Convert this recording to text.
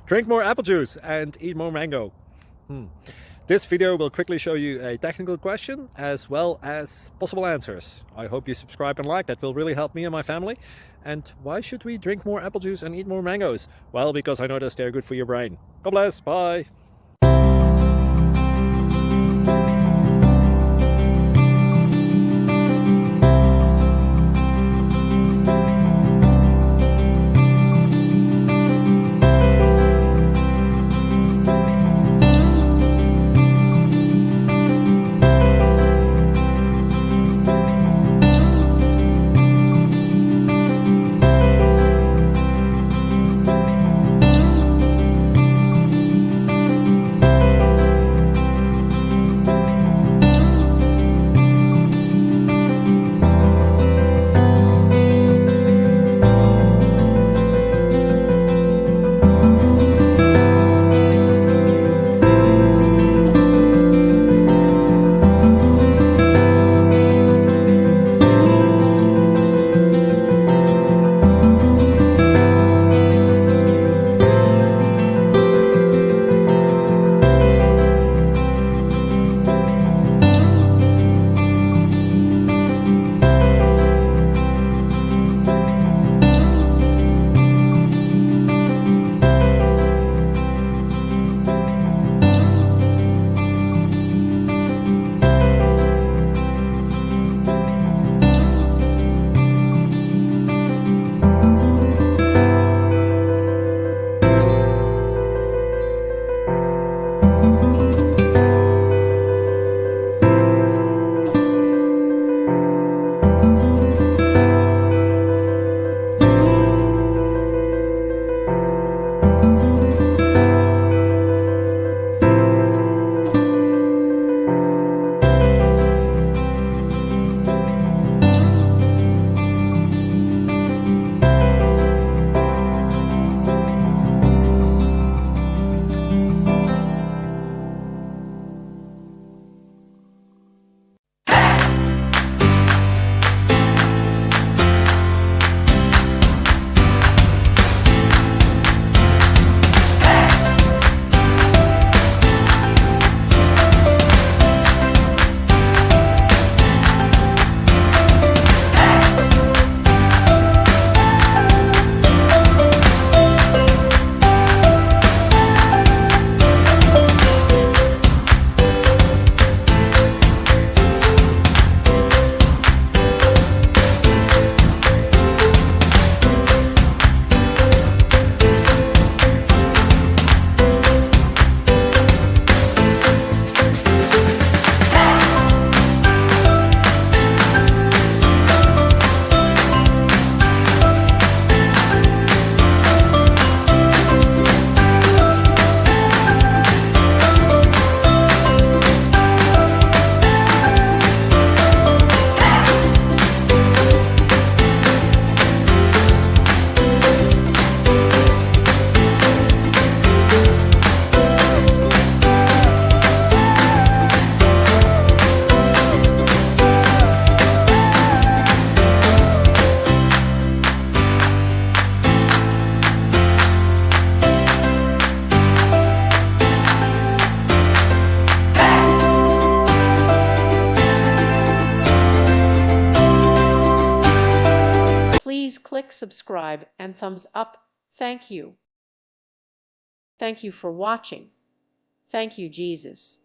Drink more apple juice and eat more mango. This video will quickly show you a technical question as well as possible answers. I hope you subscribe and like, that will really help me and my family. And why should we drink more apple juice and eat more mangoes? Well, because I noticed they're good for your brain. God bless, bye. Please click subscribe and thumbs up. Thank you. Thank you for watching. Thank you, Jesus.